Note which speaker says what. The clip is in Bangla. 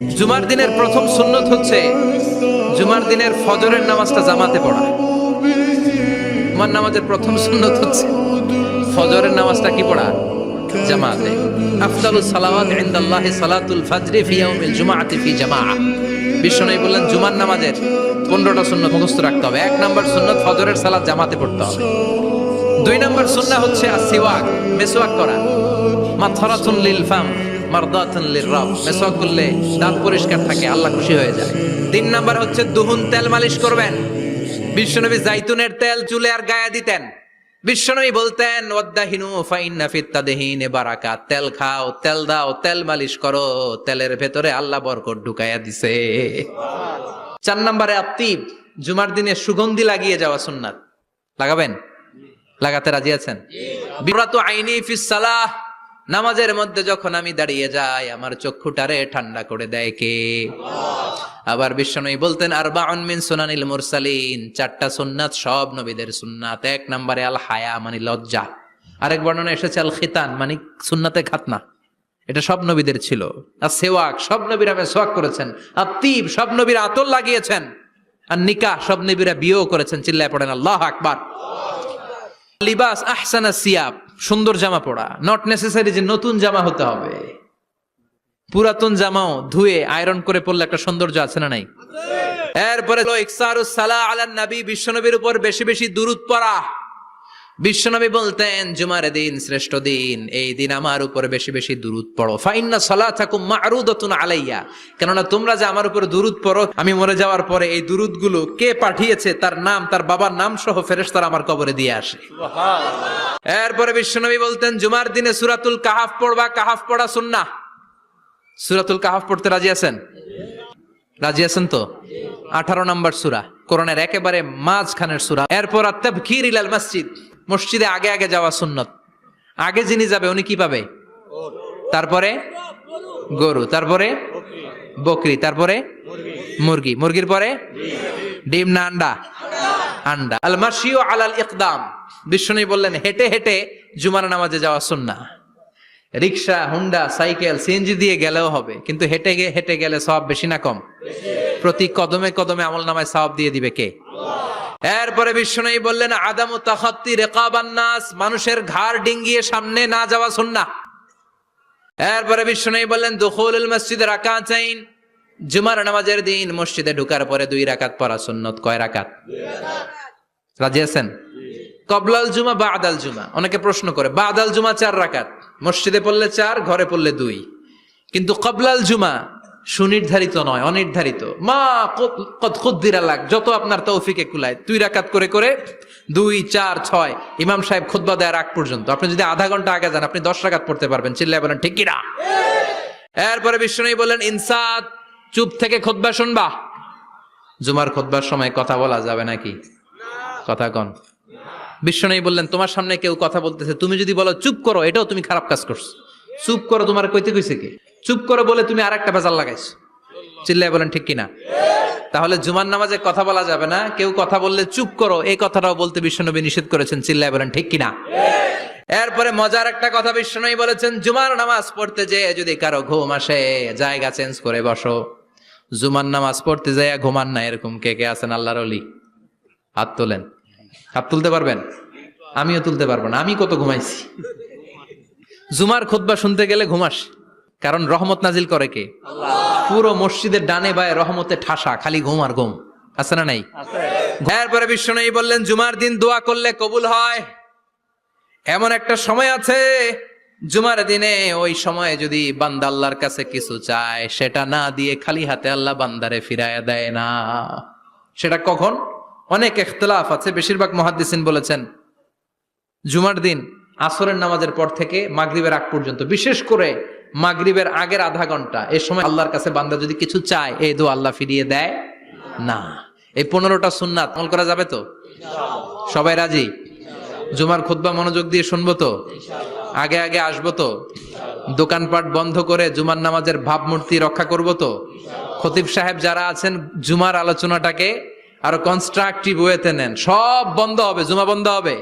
Speaker 1: জুমার দিনের প্রথম সুন্নত হচ্ছে জুমার দিনের ফজরের নামাজটা জামাতে পড়া। জুমার নামাজের প্রথম সুন্নত হচ্ছে ফজরের নামাজটা কি পড়া? জামাতে। আফদালুস সালাওয়াত ইনদাল্লাহি সালাতুল ফজরি ফি ইয়াউমিল জুমআতি ফি জামাআহ। বিশ্বনবী বললেন জুমার নামাজের 15টা সুন্নত মুখস্থ রাখতে হবে। 1 নাম্বার সুন্নত ফজরের সালাত জামাতে পড়তে হবে। 2 নাম্বার সুন্নাহ হচ্ছে আসওয়াক, মেসওয়াক করা। মাথরাতুন লিল ফাম মারদাতুন লিররাব, মেসওয়াক করলে দাঁত পরিষ্কার থাকে, আল্লাহ খুশি হয়ে যায়। 3 নাম্বার হচ্ছে দুহুন, তেল মালিশ করবেন। বিশ্বনবী জাইতুনের তেল চুলে আর গায়ে দিতেন। বিশ্বনবী বলতেন ওয়াদাহিনু ফাইন্না ফিত তাদহিনে বারাকাত, তেল খাও, তেল দাও, তেল মালিশ করো, তেলের ভেতরে আল্লাহ বরকত ঢুকাইয়া দিছে। 4 নম্বরে আত্তিব, জুমার দিনে সুগন্ধি লাগিয়ে যাওয়া সুন্নাত। লাগাবেন? লাগাতে রাজি আছেন? বিরাতু আইনি ফিস সালাহ, নামাজের মধ্যে যখন আমি দাঁড়িয়ে যাই আমার চক্ষুটারে ঠান্ডা করে দেয় কে? আবার বিশ্বনবী বলতেন আরবাউন মিন সুনানিল মুরসালিন, 4টা সুন্নাত সব নবীদের সুন্নাত। 1 নম্বরে আল হায়া মানে লজ্জা। আরেক বর্ণনা এসেছে আল খিতান মানে সুন্নাতে খাতনা, এটা সব নবীদের ছিল। আর সেওয়াক, সব নবীরা মেসওয়াক করেছেন। আর তিব, সব নবীরা আতর লাগিয়েছেন। আর নিকাহ, সব নবীরা বিয়েও করেছেন। চিল্লায় পড়েন আল্লাহু আকবার। লিবাস আহসানা সিয়াব, সুন্দর জামা পড়া। নট নেসেসারি যে নতুন জামা হতে হবে, পুরাতন জামাও ধুয়ে আয়রন করে পরলে একটা সৌন্দর্য আছে না নাই? এরপরে ইকসারুস সালাহ আলান নবী, বিশ্বনবীর উপর বেশি বেশি দুরূদ পড়া। বিশ্বনবী বলতেন জুমার দিন শ্রেষ্ঠ দিন, এই দিন আমার উপর বেশি বেশি দুরূদ পড়ো। ফাইন্না সালাতাকুম মা'রুদাতুন আলাইয়া, কেননা তোমরা যে আমার উপর দুরূদ পড়ো, আমি মরে যাওয়ার পরে এই দুরূদগুলো কে পাঠিয়েছে তার নাম, তার বাবার নাম সহ ফেরেশতারা আমার কবরে দিয়ে আসে। সুবহানাল্লাহ। এরপরে বিশ্বনবী বলতেন জুমার দিনে সূরাতুল কাহাফ পড়বা, কাহাফ পড়া সুন্নাহ। সূরাতুল কাহাফ পড়তে রাজি আছেন? রাজি আছেন তো? 18 নম্বর সূরা, কোরআনের একেবারে মাঝখানের সূরা। এরপর আত-তাবকির ইলাল মসজিদ, মসজিদে আগে আগে যাওয়া সুন্নত। আগে যিনি যাবে উনি কি পাবে? তারপরে গরু, তারপরে বকরি, তারপরে মুরগি, মুরগির পরে ডিম না আন্ডা? আন্ডা। আল মাশিউ আলাল ইকদাম, বিশ্বনবী বললেন হেঁটে হেঁটে জুমার নামাজে যাওয়া সুন্নাহ। রিকশা, হুন্ডা, সাইকেল, সিএনজি দিয়ে গেলেও হবে, কিন্তু হেঁটে হেঁটে গেলে সওয়াব বেশি না কম? প্রতি কদমে কদমে আমলনামায় সওয়াব দিয়ে দিবে কে? এরপরে বিশ্বনবী বললেন আদামু তাখাত্তি রিকাবান নাস, মানুষের ঘাড় ডিঙ্গিয়ে সামনে না যাওয়া সুন্নাহ। এরপরে বিশ্বনবী বললেন দুখুলুল মসজিদে রাকাতাইন, জুমার নামাজের দিন মসজিদে ঢোকার পরে 2 রাকাত পড়া সুন্নত। কয় রাকাত? 2 রাকাত। রাজি আছেন? কবলাল জুমা বাদাল জুমা, অনেকে প্রশ্ন করে বাদাল জুমা 4 রাকাত, মসজিদে পড়লে 4, ঘরে পড়লে 2। কিন্তু কবলাল জুমা সুনির্ধারিত নয়, অনির্ধারিত। মা কদ কুদ্দিরা লাক, যত আপনার তৌফিকে কুলায় 2 রাকাত করে করে 2, 4, 6 ইমাম সাহেব খুতবা দেওয়ার আগ পর্যন্ত আপনি যদি আধা ঘন্টা আগে যান আপনি 10 রাকাত পড়তে পারবেন। চিল্লায় বলেন ঠিক কি না? এরপরে বিশ্বনবী বলেন ইনসাত, চুপ থেকে খুতবা শুনবা। জুমার খুতবার সময় কথা বলা যাবে নাকি? কথা কন। বিশ্বনবী বললেন তোমার সামনে কেউ কথা বলতেছে, তুমি যদি বলো চুপ করো, এটাও তুমি খারাপ কাজ করছো। চুপ করো তোমার কইতে কইছে কে? চুপ করো বলে তুমি আরেকটা ভেজাল লাগাইছো। চিল্লায় বলেন ঠিক কিনা? তাহলে জুমার নামাজে কথা বলা যাবে না, কেউ কথা বললে চুপ করো এই কথাটাও বলতে বিশ্বনবী নিষেধ করেছেন। চিল্লায় বলেন ঠিক কিনা? এরপরে মজার একটা কথা বিশ্বনবী বলেছেন জুমার নামাজ পড়তে যে যদি কারো ঘুম আসে জায়গা চেঞ্জ করে বসো। জুমার নামাজ পড়তে যায় ঘুমান না, এরকম কে কে আছেন আল্লাহর ওলি? হাত তোলেন। হাত তুলতে পারবেন? আমিও তুলতে পারবো না, আমি কত ঘুমাইছি। জুমার খুতবা শুনতে গেলে ঘুমাস, কারণ রহমত নাজিল করে কে? আল্লাহ। পুরো মসজিদের ডানে বায়ে রহমতে ঠাসা, খালি ঘুম আর ঘুম। আছে না নাই? এরপরে বিশ্বনবী বললেন জুমার দিন দোয়া করলে কবুল হয়। এমন একটা সময় আছে জুমার দিনে, ওই সময়ে যদি বান্দা আল্লাহর কাছে কিছু চায় সেটা না দিয়ে খালি হাতে আল্লাহ বান্দারে ফিরাইয়া দেয় না। সেটা কখন? অনেক ইখতিলাফ আছে, বেশিরভাগ মুহাদ্দিসিন বলেছেন জুমার দিন আসরের নামাজের পর থেকে মাগরিবের আগ পর্যন্ত, বিশেষ করে মাগরিবের আগের আধা ঘন্টা, এই সময় আল্লাহর কাছে বান্দা যদি কিছু চায় এই দোয়া আল্লাহ ফিরিয়ে দেয় না। এই 15টা সুন্নাত আমল করা যাবে তো? সবাই রাজি? জুমার খুতবা মনোযোগ দিয়ে শুনবো তো? আগে আগে আসবো তো? দোকানপাট বন্ধ করে জুমার নামাজের ভাবমূর্তি রক্ষা করবো তো? খতিব সাহেব যারা আছেন জুমার আলোচনাটাকে আরো কনস্ট্রাকটিভ ওয়েতে নেন, সব বন্ধ হবে, জুমা বন্ধ হবে।